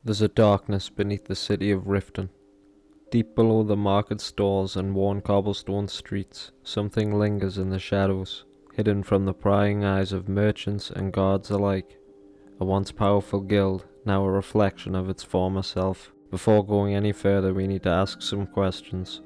There's a darkness beneath the city of Riften. Deep below the market stalls and worn cobblestone streets, something lingers in the shadows, hidden from the prying eyes of merchants and guards alike. A once powerful guild, now a reflection of its former self. Before going any further, we need to ask some questions.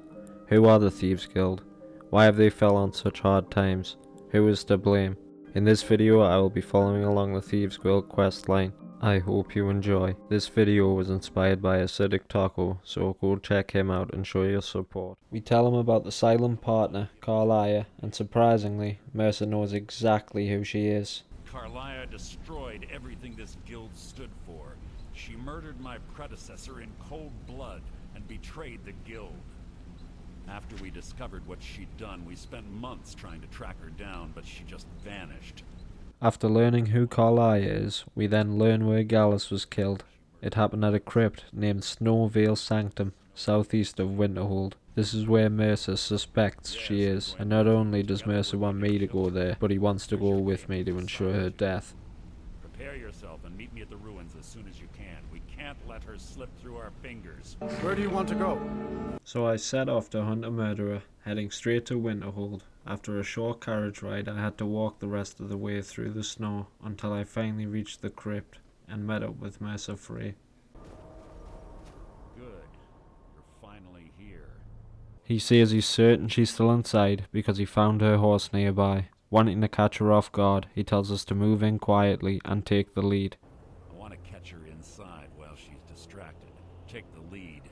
Who are the Thieves Guild? Why have they fell on such hard times? Who is to blame? In this video, I will be following along the Thieves Guild questline. I hope you enjoy. This video was inspired by Acidic Taco, so go check him out and show your support. We tell him about the silent partner, Karliah, and surprisingly, Mercer knows exactly who she is. Karliah destroyed everything this guild stood for. She murdered my predecessor in cold blood and betrayed the guild. After we discovered what she'd done, we spent months trying to track her down, but she just vanished. After learning who Karliah is, we then learn where Gallus was killed. It happened at a crypt named Snowvale Sanctum, southeast of Winterhold. This is where Mercer suspects she is, and not only does Mercer want me to go there, but he wants to go with me to ensure her death. Prepare yourself and meet me at the ruins as soon as you can. We can't let her slip through our fingers. Where do you want to go? So I set off to hunt a murderer, heading straight to Winterhold. After a short carriage ride, I had to walk the rest of the way through the snow until I finally reached the crypt and met up with Mercer Frey. Good. You're finally here. He says he's certain she's still inside because he found her horse nearby. Wanting to catch her off guard, he tells us to move in quietly and take the lead. I want to catch her inside while she's distracted. Take the lead.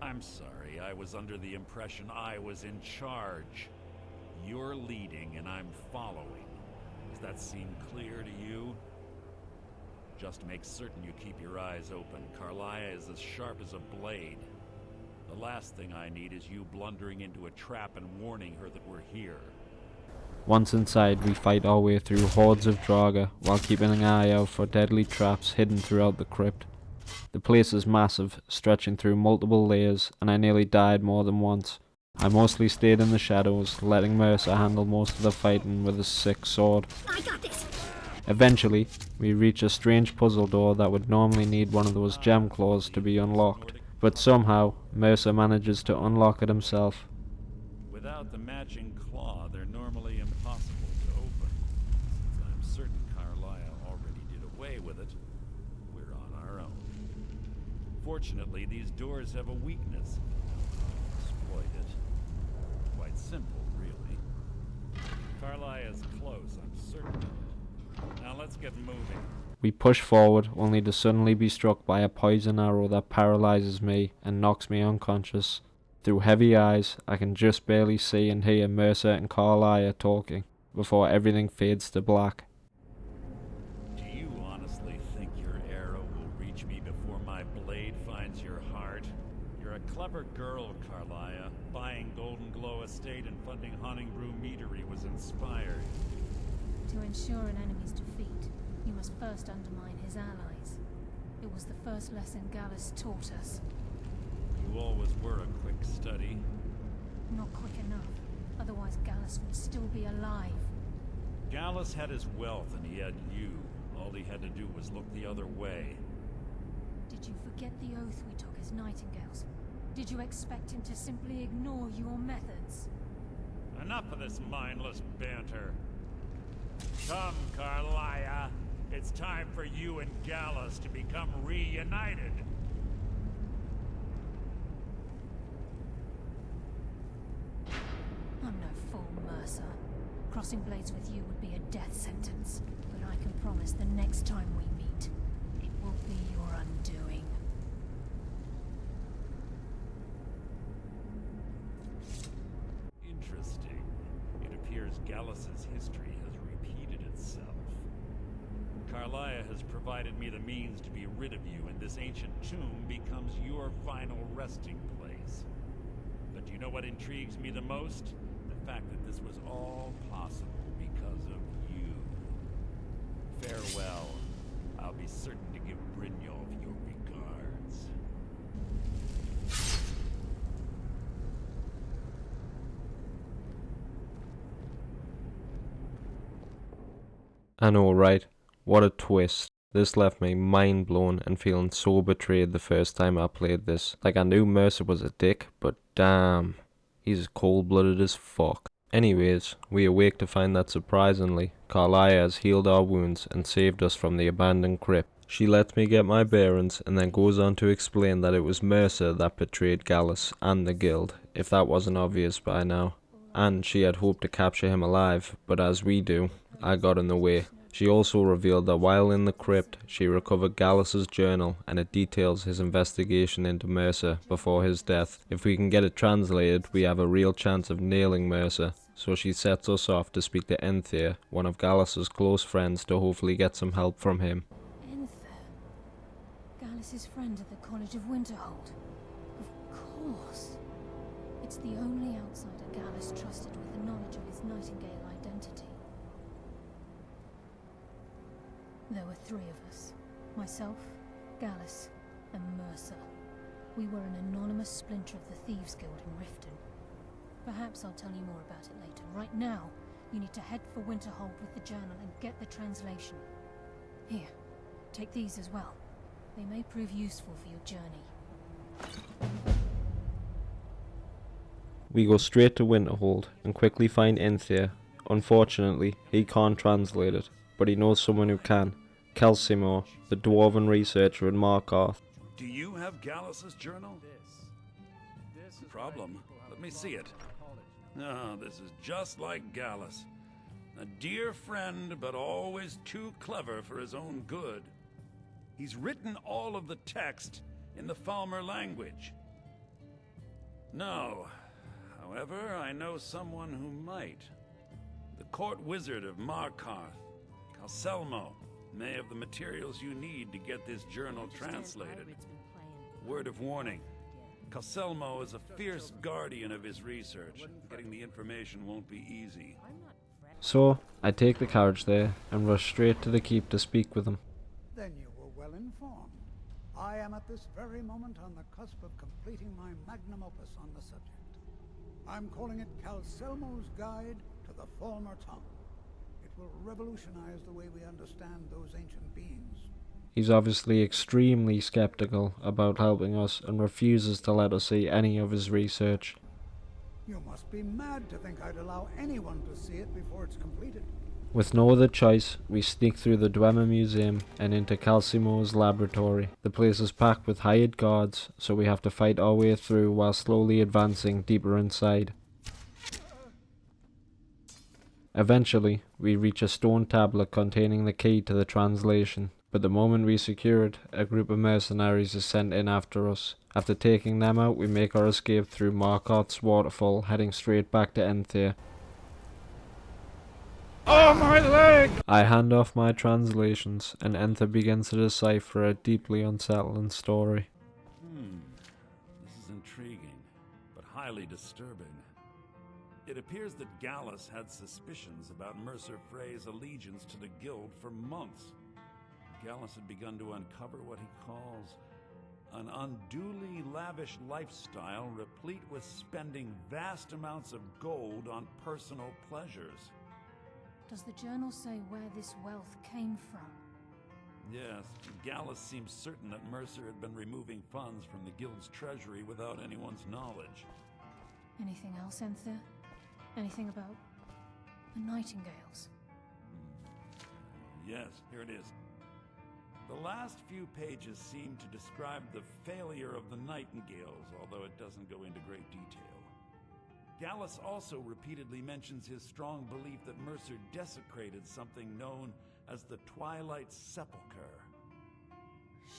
I'm sorry, I was under the impression I was in charge. You're leading and I'm following. Does that seem clear to you? Just make certain you keep your eyes open. Karliah is as sharp as a blade. The last thing I need is you blundering into a trap and warning her that we're here. Once inside, we fight our way through hordes of Draga while keeping an eye out for deadly traps hidden throughout the crypt. The place is massive, stretching through multiple layers, and I nearly died more than once. I mostly stayed in the shadows, letting Mercer handle most of the fighting with his sick sword. I got this. Eventually, we reach a strange puzzle door that would normally need one of those gem claws to be unlocked, but somehow, Mercer manages to unlock it himself. Without the matching claw, they're normally impossible to open. Since I'm certain Karliah already did away with it, we're on our own. Fortunately, these doors have a weakness. Exploit it. Quite simple, really. Karliah is close, I'm certain of it. Now let's get moving. We push forward, only to suddenly be struck by a poison arrow that paralyzes me and knocks me unconscious. Through heavy eyes, I can just barely see and hear Mercer and Karliah talking, before everything fades to black. Do you honestly think your arrow will reach me before my blade finds your heart? You're a clever girl, Karliah. Buying Golden Glow Estate and funding Haunting Brew Meadery was inspired. To ensure an enemy's defeat, you must first undermine his allies. It was the first lesson Gallus taught us. You always were a quick study. Not quick enough, otherwise Gallus would still be alive. Gallus had his wealth and he had you. All he had to do was look the other way. Did you forget the oath we took as Nightingales? Did you expect him to simply ignore your methods? Enough of this mindless banter. Come, Karliah. It's time for you and Gallus to become reunited. I'm no fool, Mercer. Crossing blades with you would be a death sentence, but I can promise the next time we meet, it will be your undoing. Interesting. It appears Gallus's history has repeated itself. Karliah has provided me the means to be rid of you, and this ancient tomb becomes your final resting place. But do you know what intrigues me the most? The fact that this was all possible because of you. Farewell. I'll be certain to give Brynjolf your regards. I know, right? What a twist. This left me mind blown and feeling so betrayed the first time I played this. Like, I knew Mercer was a dick, but damn, he's cold-blooded as fuck. Anyways, we awake to find that surprisingly, Karliah has healed our wounds and saved us from the abandoned crypt. She lets me get my bearings and then goes on to explain that it was Mercer that betrayed Gallus and the guild, if that wasn't obvious by now. And she had hoped to capture him alive, but as we do, I got in the way. She also revealed that while in the crypt, she recovered Gallus's journal, and it details his investigation into Mercer before his death. If we can get it translated, we have a real chance of nailing Mercer, so she sets us off to speak to Enthir, one of Gallus's close friends, to hopefully get some help from him. Enthir? Gallus's friend at the College of Winterhold? Of course. It's the only outsider Gallus trusted with the knowledge of his Nightingale identity. There were 3 of us. Myself, Gallus, and Mercer. We were an anonymous splinter of the Thieves Guild in Riften. Perhaps I'll tell you more about it later. Right now, you need to head for Winterhold with the journal and get the translation. Here, take these as well. They may prove useful for your journey. We go straight to Winterhold and quickly find Enthir. Unfortunately, he can't translate it, but he knows someone who can. Kelsimor, the dwarven researcher in Markarth. Do you have Gallus's journal? Problem? Let me see it. Ah, this is just like Gallus. A dear friend, but always too clever for his own good. He's written all of the text in the Falmer language. No. However, I know someone who might. The court wizard of Markarth, Calselmo, may have the materials you need to get this journal translated. Word of warning. Calselmo is a fierce guardian of his research. Getting the information won't be easy. So, I take the carriage there and rush straight to the keep to speak with him. Then you were well informed. I am at this very moment on the cusp of completing my magnum opus on the subject. I'm calling it Calselmo's Guide to the Falmer Tongue. It will revolutionize the way we understand those ancient beings. He's obviously extremely skeptical about helping us and refuses to let us see any of his research. You must be mad to think I'd allow anyone to see it before it's completed. With no other choice, we sneak through the Dwemer Museum and into Calsimo's laboratory. The place is packed with hired guards, so we have to fight our way through while slowly advancing deeper inside. Eventually, we reach a stone tablet containing the key to the translation, but the moment we secure it, a group of mercenaries is sent in after us. After taking them out, we make our escape through Markarth's waterfall, heading straight back to Enthir. Oh, my leg! I hand off my translations, and Enthir begins to decipher a deeply unsettling story. This is intriguing, but highly disturbing. It appears that Gallus had suspicions about Mercer Frey's allegiance to the guild for months. Gallus had begun to uncover what he calls an unduly lavish lifestyle replete with spending vast amounts of gold on personal pleasures. Does the journal say where this wealth came from? Yes, Gallus seems certain that Mercer had been removing funds from the guild's treasury without anyone's knowledge. Anything else, Enthir? Anything about the Nightingales? Yes, here it is. The last few pages seem to describe the failure of the Nightingales, although it doesn't go into great detail. Gallus also repeatedly mentions his strong belief that Mercer desecrated something known as the Twilight Sepulchre.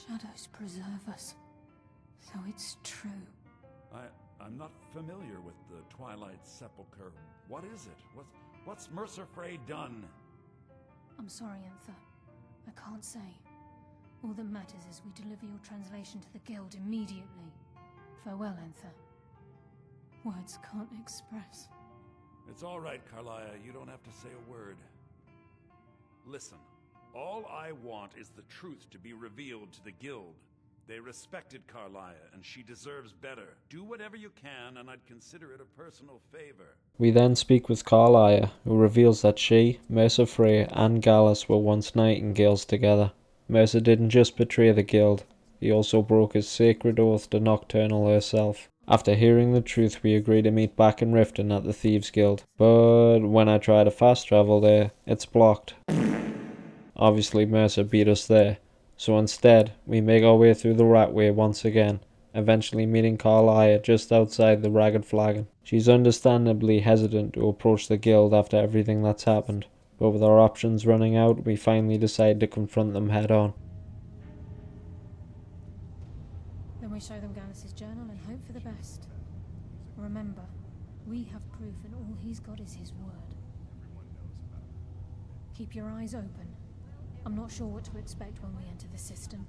Shadows preserve us. So it's true. I'm not familiar with the Twilight Sepulchre. What is it? What's Mercer Frey done? I'm sorry, Enthir. I can't say. All that matters is we deliver your translation to the guild immediately. Farewell, Enthir. Words can't express. It's all right, Karliah. You don't have to say a word. Listen, all I want is the truth to be revealed to the guild. They respected Karliah, and she deserves better. Do whatever you can, and I'd consider it a personal favor. We then speak with Karliah, who reveals that she, Mercer Frey, and Gallus were once nightingales together. Mercer didn't just betray the guild, he also broke his sacred oath to Nocturnal herself. After hearing the truth, we agreed to meet back in Riften at the Thieves Guild, but when I try to fast travel there, it's blocked. Obviously Mercer beat us there, so instead, we make our way through the Ratway once again, eventually meeting Karliah just outside the Ragged Flagon. She's understandably hesitant to approach the guild after everything that's happened, but with our options running out, we finally decide to confront them head on. Then we show them Gallus's journal and hope for the best. Remember, we have proof and all he's got is his word. Keep your eyes open. I'm not sure what to expect when we enter the system.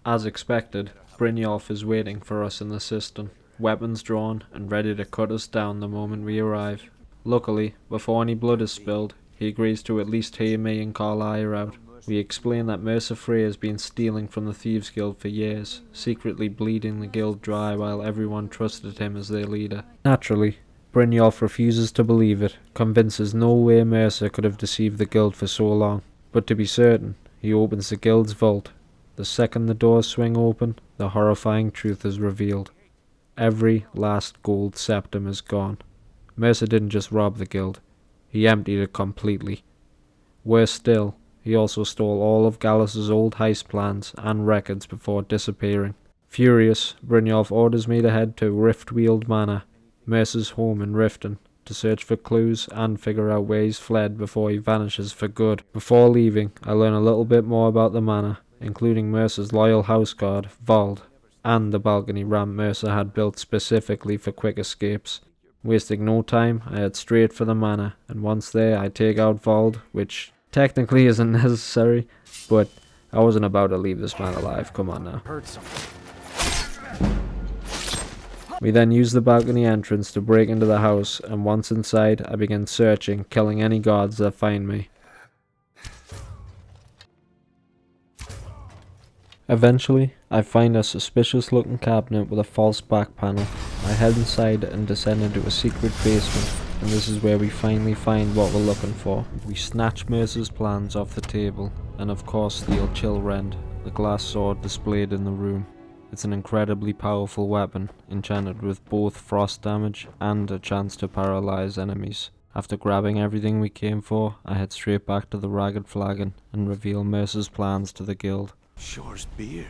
As expected, Brynjolf is waiting for us in the cistern, weapons drawn and ready to cut us down the moment we arrive. Luckily, before any blood is spilled, he agrees to at least hear me and Karliah out. We explain that Mercer Frey has been stealing from the Thieves Guild for years, secretly bleeding the guild dry while everyone trusted him as their leader. Naturally, Brynjolf refuses to believe it, convinced there's no way Mercer could have deceived the guild for so long. But to be certain, he opens the guild's vault. The second the doors swing open, the horrifying truth is revealed. Every last gold septum is gone. Mercer didn't just rob the guild, he emptied it completely. Worse still, he also stole all of Gallus's old heist plans and records before disappearing. Furious, Brynjolf orders me to head to Riftweald Manor, Mercer's home in Riften, to search for clues and figure out where he's fled before he vanishes for good. Before leaving, I learn a little bit more about the manor, including Mercer's loyal houseguard, Vald, and the balcony ramp Mercer had built specifically for quick escapes. Wasting no time, I head straight for the manor, and once there I take out Vald, which technically isn't necessary, but I wasn't about to leave this man alive, come on now. We then use the balcony entrance to break into the house, and once inside, I begin searching, killing any guards that find me. Eventually, I find a suspicious looking cabinet with a false back panel. I head inside and descend into a secret basement, and this is where we finally find what we're looking for. We snatch Mercer's plans off the table, and of course steal Chillrend, the glass sword displayed in the room. It's an incredibly powerful weapon, enchanted with both frost damage and a chance to paralyze enemies. After grabbing everything we came for, I head straight back to the Ragged Flagon and reveal Mercer's plans to the guild. Shore's beard.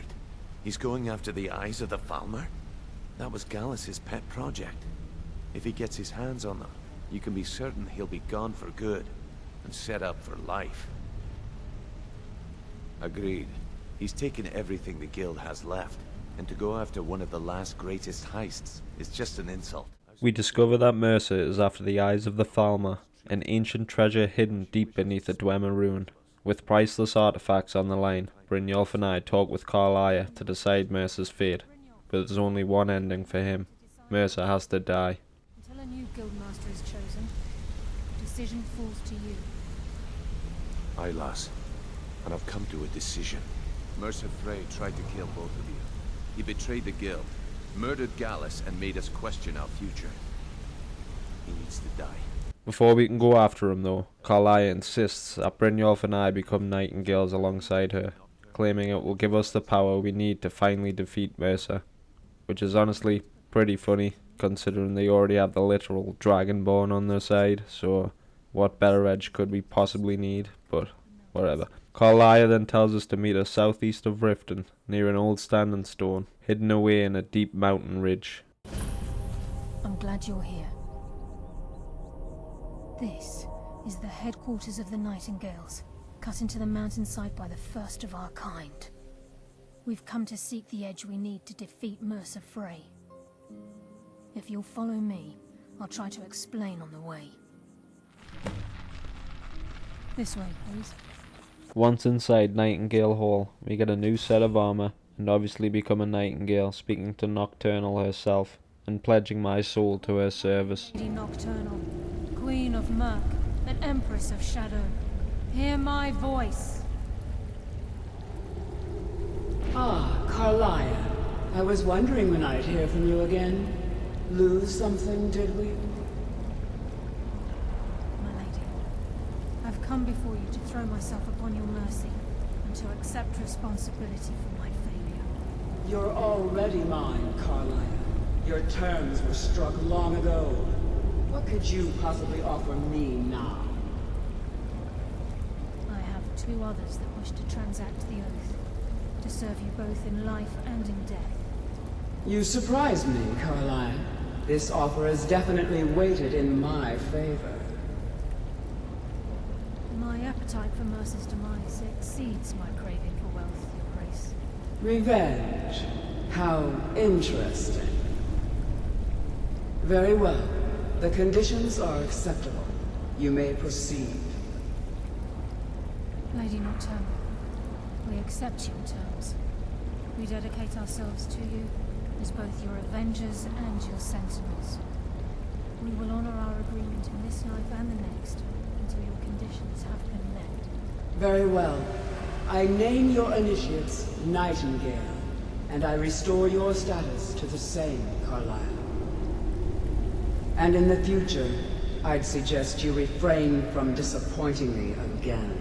He's going after the eyes of the Falmer? That was Gallus's pet project. If he gets his hands on them, you can be certain he'll be gone for good and set up for life. Agreed. He's taken everything the guild has left, and to go after one of the last greatest heists is just an insult. We discover that Mercer is after the eyes of the Falmer, an ancient treasure hidden deep beneath the Dwemer ruin. With priceless artifacts on the line, Brynjolf and I talk with Karliah to decide Mercer's fate, but there's only one ending for him. Mercer has to die. Until a new guildmaster is chosen, the decision falls to you. Aye, lass. And I've come to a decision. Mercer Frey tried to kill both of you. He betrayed the guild, murdered Gallus, and made us question our future. He needs to die. Before we can go after him though, Karliah insists that Brynjolf and I become nightingales alongside her, claiming it will give us the power we need to finally defeat Mercer. Which is honestly pretty funny, considering they already have the literal Dragonborn on their side, so what better edge could we possibly need, but whatever. Karliah then tells us to meet her southeast of Riften, near an old standing stone, hidden away in a deep mountain ridge. I'm glad you're here. This is the headquarters of the Nightingales, cut into the mountainside by the first of our kind. We've come to seek the edge we need to defeat Mercer Frey. If you'll follow me, I'll try to explain on the way. This way, please. Once inside Nightingale Hall, we get a new set of armor, and obviously become a Nightingale, speaking to Nocturnal herself, and pledging my soul to her service. Lady Nocturnal, Queen of Murk, and Empress of Shadow, hear my voice. Ah, Karliah. I was wondering when I'd hear from you again. Lose something, did we? My lady, I've come before you to throw myself upon your mercy, and to accept responsibility for my failure. You're already mine, Karliah. Your terms were struck long ago. What could you possibly offer me now? I have two others that wish to transact the oath, to serve you both in life and in death. You surprise me, Karliah. This offer is definitely weighted in my favor. My appetite for Mercer's demise exceeds my craving for wealth, Your Grace. Revenge. How interesting. Very well. The conditions are acceptable. You may proceed. Lady Nocturnal, we accept your terms. We dedicate ourselves to you as both your avengers and your sentinels. We will honor our agreement in this life and the next until your conditions have been met. Very well. I name your initiates Nightingale, and I restore your status to the same, Karliah. And in the future, I'd suggest you refrain from disappointing me again.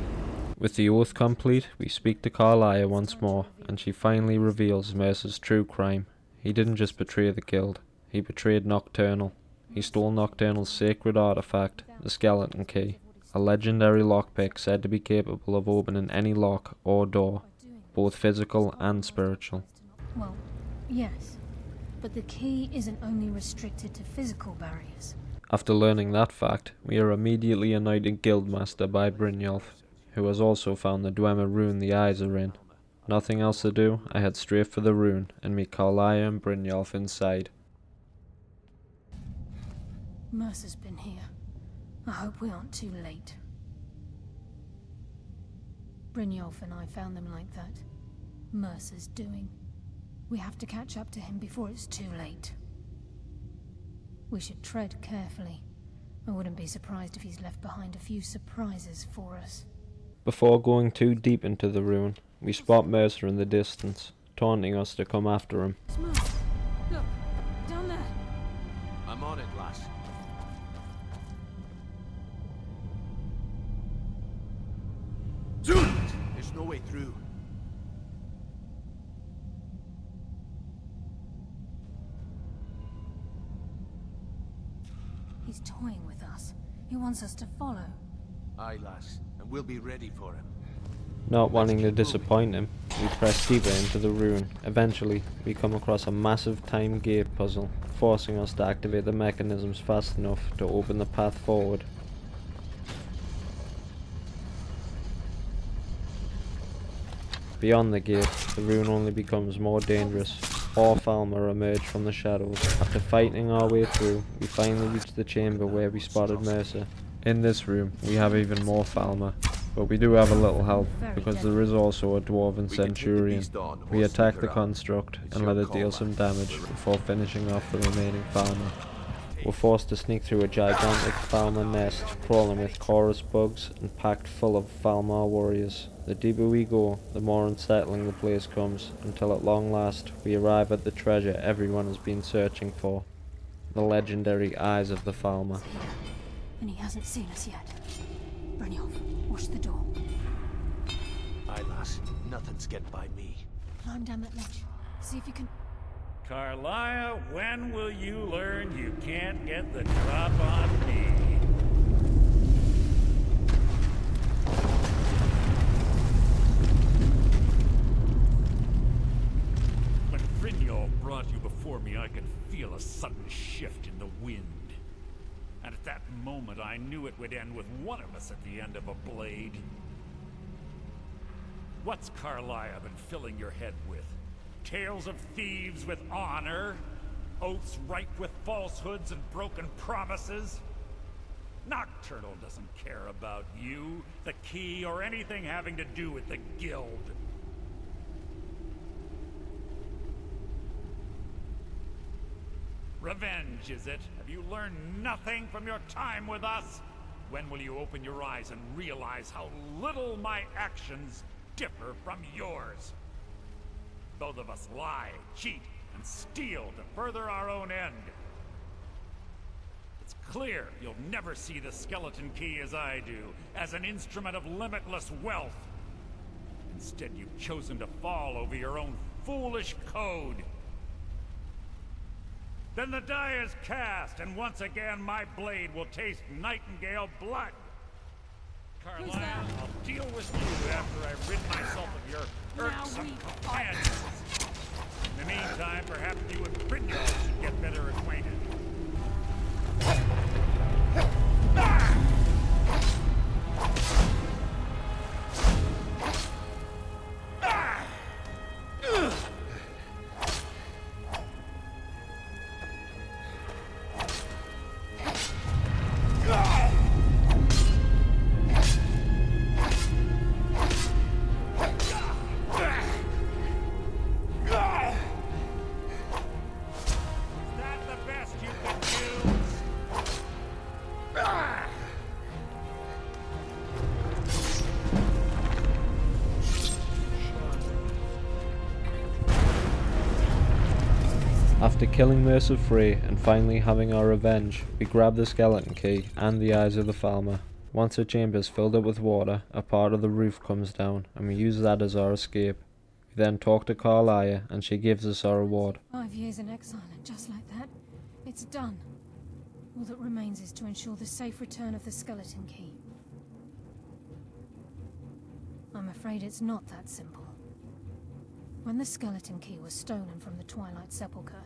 With the oath complete, we speak to Karliah once more, and she finally reveals Mercer's true crime. He didn't just betray the guild, he betrayed Nocturnal. He stole Nocturnal's sacred artifact, the skeleton key, a legendary lockpick said to be capable of opening any lock or door, both physical and spiritual. Well, yes, but the key isn't only restricted to physical barriers. After learning that fact, we are immediately anointed guildmaster by Brynjolf, who has also found the Dwemer rune the eyes are in. Nothing else to do, I head straight for the rune and meet Karliah and Brynjolf inside. Mercer's been here. I hope we aren't too late. Brynjolf and I found them like that. Mercer's doing. We have to catch up to him before it's too late. We should tread carefully. I wouldn't be surprised if he's left behind a few surprises for us. Before going too deep into the rune, we spot Mercer in the distance, taunting us to come after him. It's Mercer. Look, down there. I'm on it, lass. There's no way through. He's toying with us. He wants us to follow. Aye, lass, and we'll be ready for him. Not wanting to disappoint him, we press deeper into the rune. Eventually, we come across a massive time gate puzzle, forcing us to activate the mechanisms fast enough to open the path forward. Beyond the gate, the rune only becomes more dangerous. All Falmer emerge from the shadows. After fighting our way through, we finally reach the chamber where we spotted Mercer. In this room, we have even more Falmer, but we do have a little help, because there is also a dwarven centurion. We attack the construct and let it deal some damage before finishing off the remaining Falmer. We're forced to sneak through a gigantic Falmer nest, crawling with chorus bugs and packed full of Falmer warriors. The deeper we go, the more unsettling the place comes, until at long last we arrive at the treasure everyone has been searching for, the legendary eyes of the Falmer. And he hasn't seen us yet. Brynjolf, watch the door. Aye, lass, nothing's getting by me. Climb down that ledge. See if you can... Karliah, when will you learn you can't get the drop on me? When Brynjolf brought you before me, I could feel a sudden shift in the wind. And at that moment, I knew it would end with one of us at the end of a blade. What's Karliah been filling your head with? Tales of thieves with honor? Oaths ripe with falsehoods and broken promises? Nocturnal doesn't care about you, the key, or anything having to do with the guild. Revenge, is it? Have you learned nothing from your time with us? When will you open your eyes and realize how little my actions differ from yours? Both of us lie, cheat, and steal to further our own end. It's clear you'll never see the skeleton key as I do, as an instrument of limitless wealth. Instead, you've chosen to fall over your own foolish code. Then the die is cast, and once again my blade will taste Nightingale blood. Karliah, I'll deal with you after I rid myself of your irksome companions. In the meantime, perhaps you and Brynjolf should get better acquainted. After killing Mercer Frey and finally having our revenge, we grab the skeleton key and the eyes of the farmer. Once the chamber is filled up with water, a part of the roof comes down and we use that as our escape. We then talk to Karliah and she gives us our reward. 5 years in exile, and just like that, it's done. All that remains is to ensure the safe return of the skeleton key. I'm afraid it's not that simple. When the skeleton key was stolen from the Twilight Sepulchre,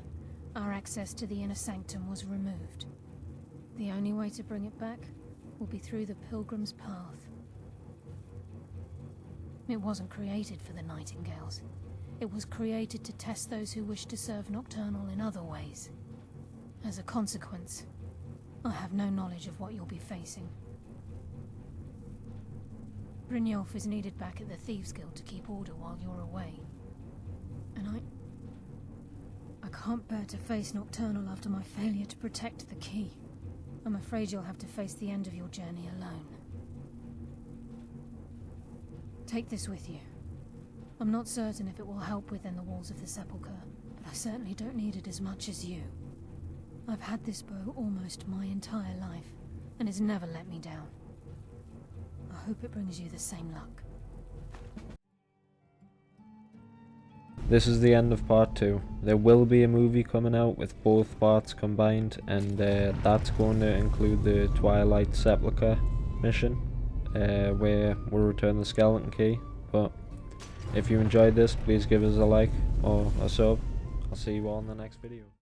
our access to the inner sanctum was removed. The only way to bring it back will be through the Pilgrim's Path. It wasn't created for the Nightingales. It was created to test those who wish to serve Nocturnal in other ways. As a consequence, I have no knowledge of what you'll be facing. Brynjolf is needed back at the Thieves Guild to keep order while you're away. And I can't bear to face Nocturnal after my failure to protect the key. I'm afraid you'll have to face the end of your journey alone. Take this with you. I'm not certain if it will help within the walls of the Sepulchre, but I certainly don't need it as much as you. I've had this bow almost my entire life, and it's never let me down. I hope it brings you the same luck. This is the end of part 2. There will be a movie coming out with both parts combined, and that's going to include the Twilight Sepulchre mission, where we'll return the skeleton key. But if you enjoyed this, please give us a like or a sub. I'll see you all in the next video.